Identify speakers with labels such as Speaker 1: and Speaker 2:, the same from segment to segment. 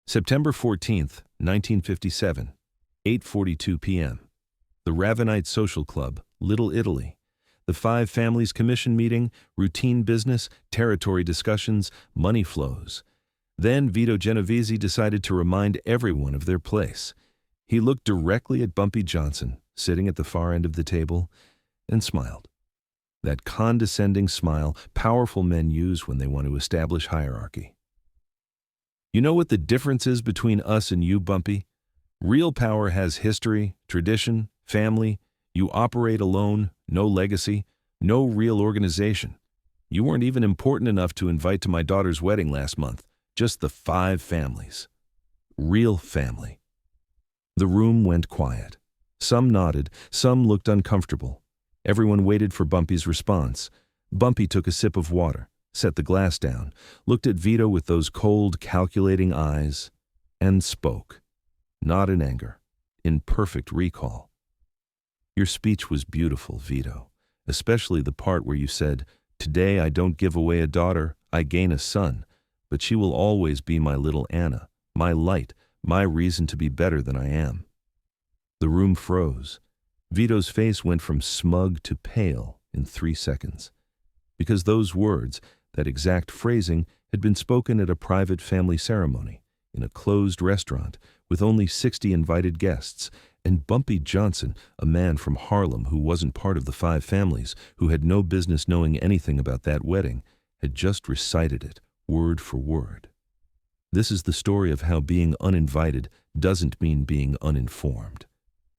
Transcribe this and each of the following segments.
Speaker 1: September 14th, 1957, 8:42 p.m. The Ravenite Social Club, Little Italy. The Five Families Commission meeting, routine business, territory discussions, money flows. Then Vito Genovese decided to remind everyone of their place. He looked directly at Bumpy Johnson, sitting at the far end of the table, and smiled. That condescending smile powerful men use when they want to establish hierarchy. You know what the difference is between us and you, Bumpy? Real power has history, tradition, family. You operate alone, no legacy, no real organization. You weren't even important enough to invite to my daughter's wedding last month. Just the five families. Real family. The room went quiet. Some nodded, some looked uncomfortable. Everyone waited for Bumpy's response. Bumpy took a sip of water, set the glass down, looked at Vito with those cold, calculating eyes, and spoke. Not in anger, in perfect recall. Your speech was beautiful, Vito, especially the part where you said, "Today I don't give away a daughter, I gain a son, but she will always be my little Anna, my light, my reason to be better than I am." The room froze. Vito's face went from smug to pale in 3 seconds. Because those words, that exact phrasing, had been spoken at a private family ceremony, in a closed restaurant, with only 60 invited guests, and Bumpy Johnson, a man from Harlem who wasn't part of the five families, who had no business knowing anything about that wedding, had just recited it, word for word. This is the story of how being uninvited doesn't mean being uninformed.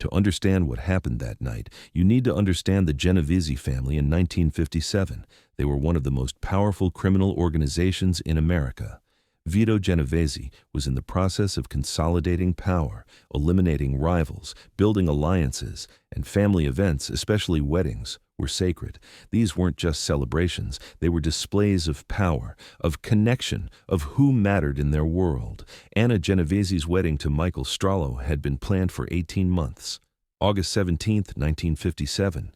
Speaker 1: To understand what happened that night, you need to understand the Genovese family in 1957. They were one of the most powerful criminal organizations in America. Vito Genovese was in the process of consolidating power, eliminating rivals, building alliances, and family events, especially weddings, were sacred. These weren't just celebrations, they were displays of power, of connection, of who mattered in their world. Anna Genovese's wedding to Michael Strollo had been planned for 18 months. August 17th, 1957.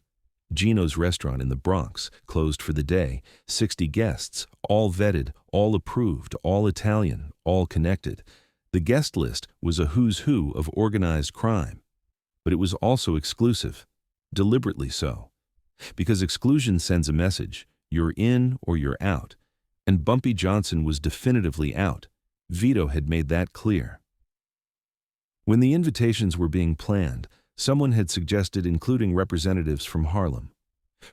Speaker 1: Gino's restaurant in the Bronx closed for the day. 60 guests, all vetted, all approved, all Italian, all connected. The guest list was a who's who of organized crime. But it was also exclusive, deliberately so. Because exclusion sends a message, you're in or you're out. And Bumpy Johnson was definitively out. Vito had made that clear. When the invitations were being planned, someone had suggested including representatives from Harlem.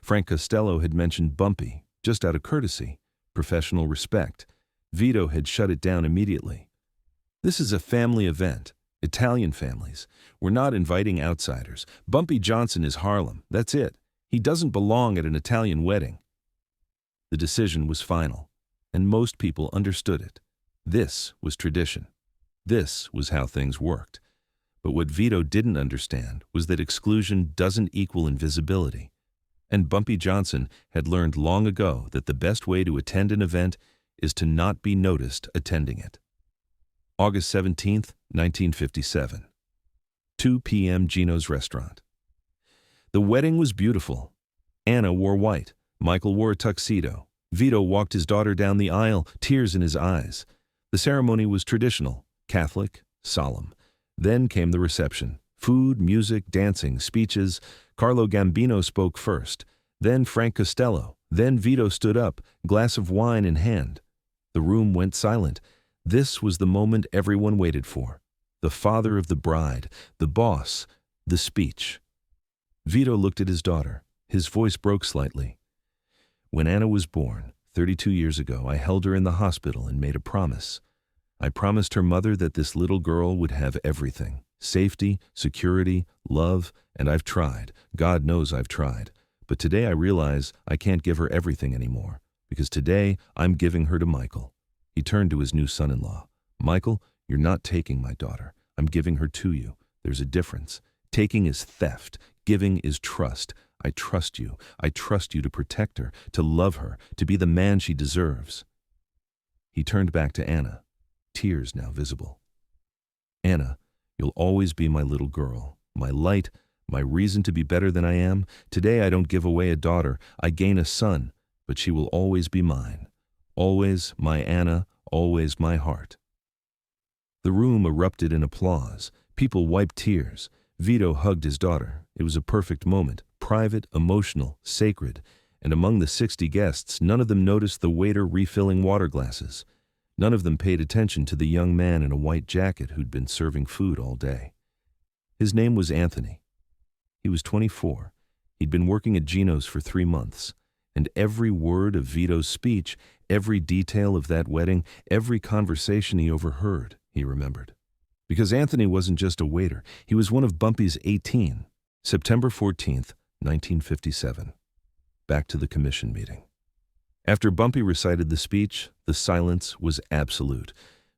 Speaker 1: Frank Costello had mentioned Bumpy, just out of courtesy, professional respect. Vito had shut it down immediately. This is a family event, Italian families. We're not inviting outsiders. Bumpy Johnson is Harlem, that's it. He doesn't belong at an Italian wedding. The decision was final, and most people understood it. This was tradition. This was how things worked. But what Vito didn't understand was that exclusion doesn't equal invisibility. And Bumpy Johnson had learned long ago that the best way to attend an event is to not be noticed attending it. August 17th, 1957. 2 p.m. Gino's restaurant. The wedding was beautiful. Anna wore white. Michael wore a tuxedo. Vito walked his daughter down the aisle, tears in his eyes. The ceremony was traditional, Catholic, solemn. Then came the reception. Food, music, dancing, speeches. Carlo Gambino spoke first. Then Frank Costello. Then Vito stood up, glass of wine in hand. The room went silent. This was the moment everyone waited for. The father of the bride, the boss, the speech. Vito looked at his daughter. His voice broke slightly. When Anna was born, 32 years ago, I held her in the hospital and made a promise. I promised her mother that this little girl would have everything. Safety, security, love, and I've tried. God knows I've tried. But today I realize I can't give her everything anymore, because today I'm giving her to Michael. He turned to his new son-in-law. Michael, you're not taking my daughter. I'm giving her to you. There's a difference. Taking is theft. Giving is trust. I trust you. I trust you to protect her, to love her, to be the man she deserves. He turned back to Anna, tears now visible. Anna, you'll always be my little girl, my light, my reason to be better than I am. Today I don't give away a daughter, I gain a son, but she will always be mine. Always my Anna, always my heart. The room erupted in applause. People wiped tears. Vito hugged his daughter. It was a perfect moment, private, emotional, sacred, and among the 60 guests, none of them noticed the waiter refilling water glasses. None of them paid attention to the young man in a white jacket who'd been serving food all day. His name was Anthony. He was 24. He'd been working at Gino's for 3 months. And every word of Vito's speech, every detail of that wedding, every conversation he overheard, he remembered. Because Anthony wasn't just a waiter, he was one of Bumpy's 18. September 14th, 1957. Back to the commission meeting. After Bumpy recited the speech, the silence was absolute.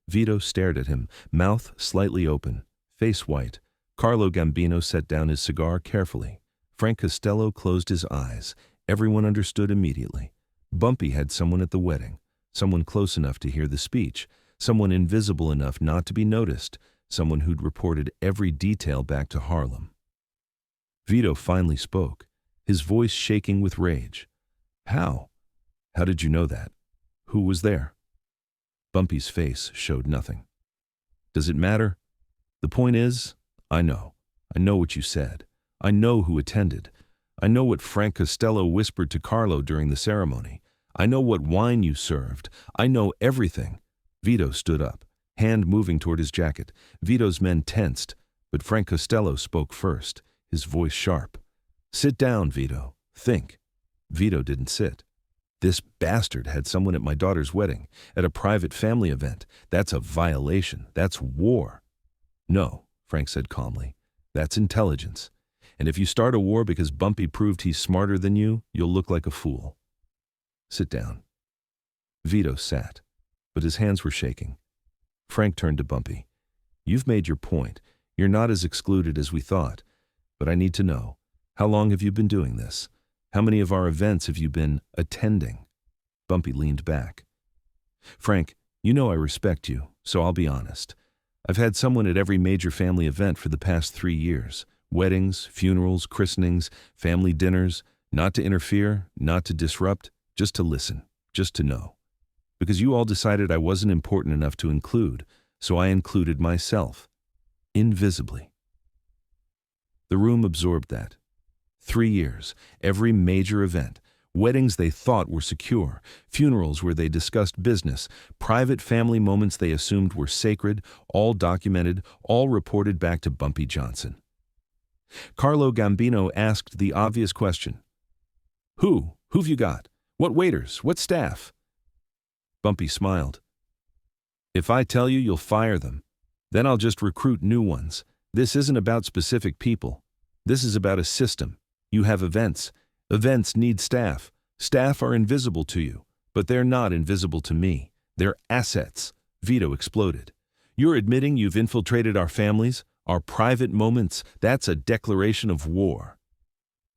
Speaker 1: Vito stared at him, mouth slightly open, face white. Carlo Gambino set down his cigar carefully. Frank Costello closed his eyes. Everyone understood immediately. Bumpy had someone at the wedding, someone close enough to hear the speech, someone invisible enough not to be noticed, someone who'd reported every detail back to Harlem. Vito finally spoke, his voice shaking with rage. How? How did you know that? Who was there? Bumpy's face showed nothing. Does it matter? The point is, I know. I know what you said. I know who attended. I know what Frank Costello whispered to Carlo during the ceremony. I know what wine you served. I know everything. Vito stood up, hand moving toward his jacket. Vito's men tensed, but Frank Costello spoke first, his voice sharp. Sit down, Vito. Think. Vito didn't sit. This bastard had someone at my daughter's wedding, at a private family event. That's a violation. That's war. No, Frank said calmly. That's intelligence. And if you start a war because Bumpy proved he's smarter than you, you'll look like a fool. Sit down. Vito sat, but his hands were shaking. Frank turned to Bumpy. You've made your point. You're not as excluded as we thought. But I need to know, how long have you been doing this? How many of our events have you been attending? Bumpy leaned back. Frank, you know I respect you, so I'll be honest. I've had someone at every major family event for the past 3 years. Weddings, funerals, christenings, family dinners, not to interfere, not to disrupt, just to listen, just to know. Because you all decided I wasn't important enough to include, so I included myself. Invisibly. The room absorbed that. 3 years, every major event, weddings they thought were secure, funerals where they discussed business, private family moments they assumed were sacred, all documented, all reported back to Bumpy Johnson. Carlo Gambino asked the obvious question. Who've you got? What waiters? What staff? Bumpy smiled. If I tell you, you'll fire them. Then I'll just recruit new ones. This isn't about specific people. This is about a system. You have events. Events need staff. Staff are invisible to you, but they're not invisible to me. They're assets. Vito exploded. You're admitting you've infiltrated our families? Our private moments, that's a declaration of war.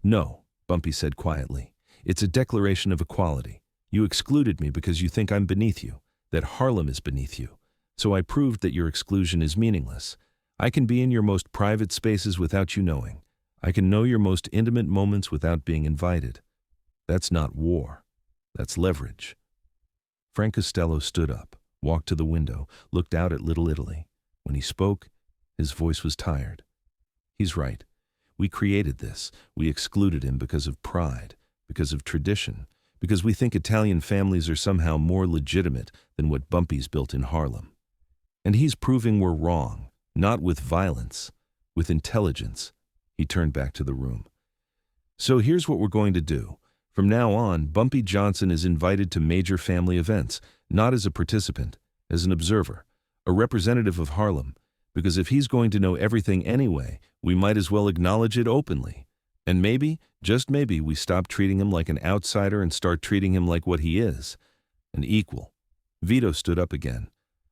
Speaker 1: No, Bumpy said quietly. It's a declaration of equality. You excluded me because you think I'm beneath you, that Harlem is beneath you. So I proved that your exclusion is meaningless. I can be in your most private spaces without you knowing. I can know your most intimate moments without being invited. That's not war. That's leverage. Frank Costello stood up, walked to the window, looked out at Little Italy. When he spoke, his voice was tired. He's right. We created this. We excluded him because of pride, because of tradition, because we think Italian families are somehow more legitimate than what Bumpy's built in Harlem. And he's proving we're wrong, not with violence, with intelligence. He turned back to the room. So here's what we're going to do. From now on, Bumpy Johnson is invited to major family events, not as a participant, as an observer, a representative of Harlem. Because if he's going to know everything anyway, we might as well acknowledge it openly. And maybe, just maybe, we stop treating him like an outsider and start treating him like what he is, an equal. Vito stood up again.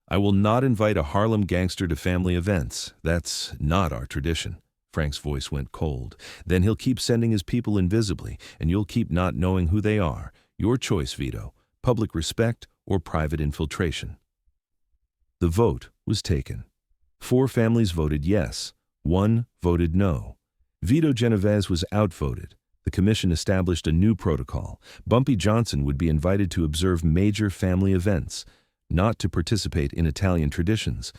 Speaker 1: I will not invite a Harlem gangster to family events. That's not our tradition. Frank's voice went cold. Then he'll keep sending his people invisibly, and you'll keep not knowing who they are. Your choice, Vito. Public respect or private infiltration. The vote was taken. 4 families voted yes, 1 voted no. Vito Genovese was outvoted. The commission established a new protocol. Bumpy Johnson would be invited to observe major family events, not to participate in Italian traditions,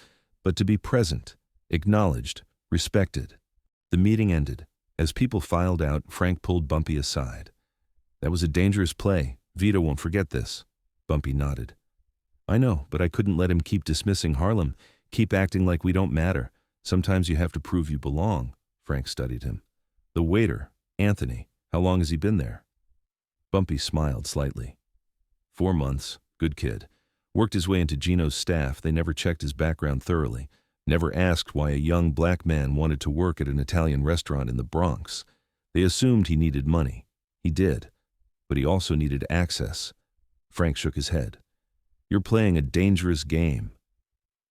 Speaker 1: but to be present, acknowledged, respected. The meeting ended. As people filed out, Frank pulled Bumpy aside. "That was a dangerous play. Vito won't forget this." Bumpy nodded. "I know, but I couldn't let him keep dismissing Harlem, keep acting like we don't matter. Sometimes you have to prove you belong." Frank studied him. "The waiter, Anthony, how long has he been there?" Bumpy smiled slightly. 4 months, good kid. Worked his way into Gino's staff. They never checked his background thoroughly. Never asked why a young black man wanted to work at an Italian restaurant in the Bronx. They assumed he needed money. He did. But he also needed access. Frank shook his head. "You're playing a dangerous game."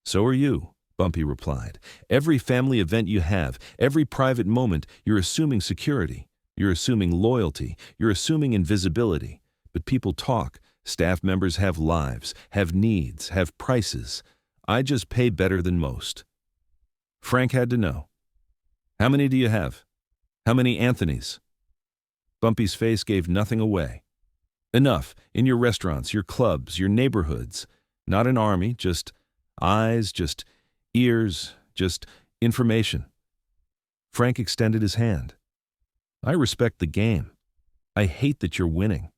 Speaker 1: "So are you," Bumpy replied. "Every family event you have, every private moment, you're assuming security. You're assuming loyalty. You're assuming invisibility. But people talk. Staff members have lives, have needs, have prices. I just pay better than most." Frank had to know. "How many do you have? How many Anthonys?" Bumpy's face gave nothing away. "Enough, in your restaurants, your clubs, your neighborhoods. Not an army, just eyes, just ears, just information." Frank extended his hand. "I respect the game. I hate that you're winning.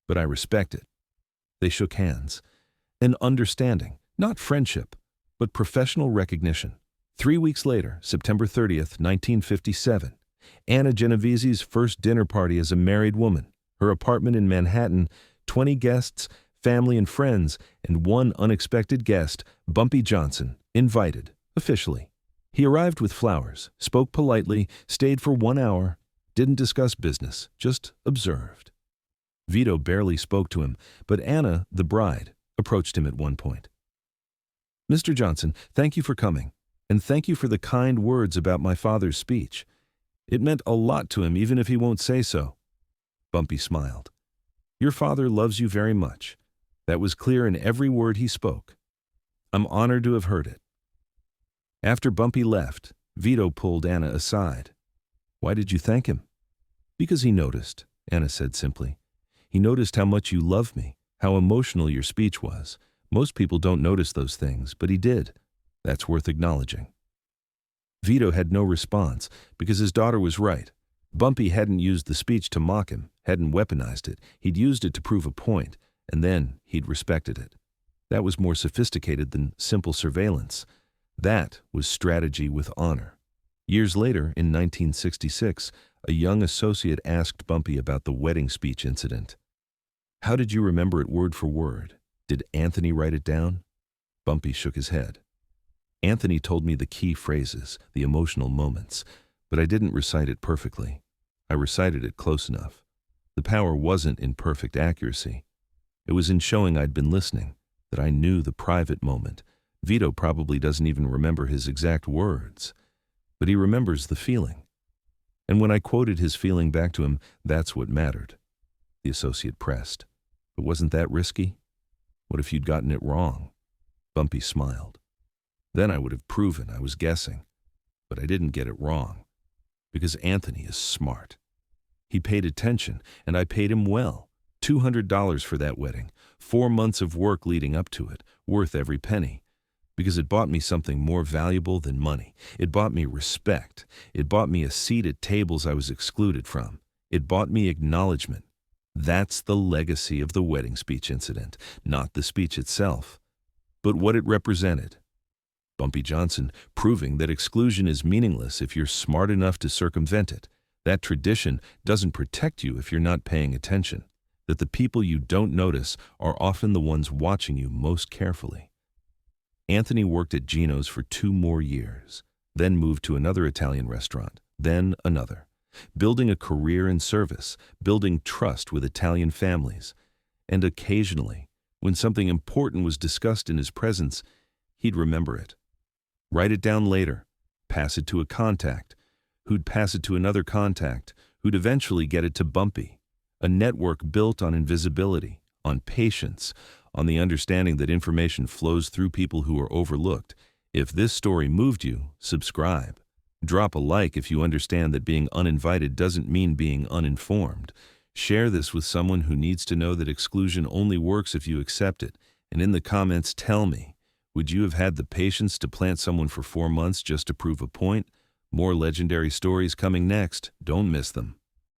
Speaker 1: But I respect it." They shook hands. An understanding, not friendship, but professional recognition. 3 weeks later, September 30th, 1957, Anna Genovese's first dinner party as a married woman. Her apartment in Manhattan, 20 guests, family and friends, and one unexpected guest, Bumpy Johnson, invited, officially. He arrived with flowers, spoke politely, stayed for 1 hour, didn't discuss business, just observed. Vito barely spoke to him, but Anna, the bride, approached him at one point. "Mr. Johnson, thank you for coming, and thank you for the kind words about my father's speech. It meant a lot to him, even if he won't say so." Bumpy smiled. "Your father loves you very much. That was clear in every word he spoke. I'm honored to have heard it." After Bumpy left, Vito pulled Anna aside. "Why did you thank him?" "Because he noticed," Anna said simply. "He noticed how much you love me, how emotional your speech was. Most people don't notice those things, but he did. That's worth acknowledging." Vito had no response, because his daughter was right. Bumpy hadn't used the speech to mock him, hadn't weaponized it. He'd used it to prove a point, and then he'd respected it. That was more sophisticated than simple surveillance. That was strategy with honor. Years later, in 1966, a young associate asked Bumpy about the wedding speech incident. "How did you remember it word for word? Did Anthony write it down?" Bumpy shook his head. "Anthony told me the key phrases, the emotional moments, but I didn't recite it perfectly. I recited it close enough. The power wasn't in perfect accuracy. It was in showing I'd been listening, that I knew the private moment. Vito probably doesn't even remember his exact words, but he remembers the feeling. And when I quoted his feeling back to him, that's what mattered." The associate pressed. "But wasn't that risky? What if you'd gotten it wrong?" Bumpy smiled. "Then I would have proven I was guessing. But I didn't get it wrong. Because Anthony is smart. He paid attention, and I paid him well. $200 for that wedding. 4 months of work leading up to it, worth every penny. Because it bought me something more valuable than money. It bought me respect. It bought me a seat at tables I was excluded from. It bought me acknowledgement. That's the legacy of the wedding speech incident, not the speech itself, but what it represented. Bumpy Johnson proving that exclusion is meaningless if you're smart enough to circumvent it. That tradition doesn't protect you if you're not paying attention. That the people you don't notice are often the ones watching you most carefully. Anthony worked at Gino's for 2 more years, then moved to another Italian restaurant, then another, building a career in service, building trust with Italian families. And occasionally, when something important was discussed in his presence, he'd remember it. Write it down later, pass it to a contact, who'd pass it to another contact, who'd eventually get it to Bumpy. A network built on invisibility, on patience, on the understanding that information flows through people who are overlooked. If this story moved you, subscribe. Drop a like if you understand that being uninvited doesn't mean being uninformed. Share this with someone who needs to know that exclusion only works if you accept it. And in the comments, tell me, Would you have had the patience to plant someone for 4 months just to prove a point? More legendary stories coming next. Don't miss them.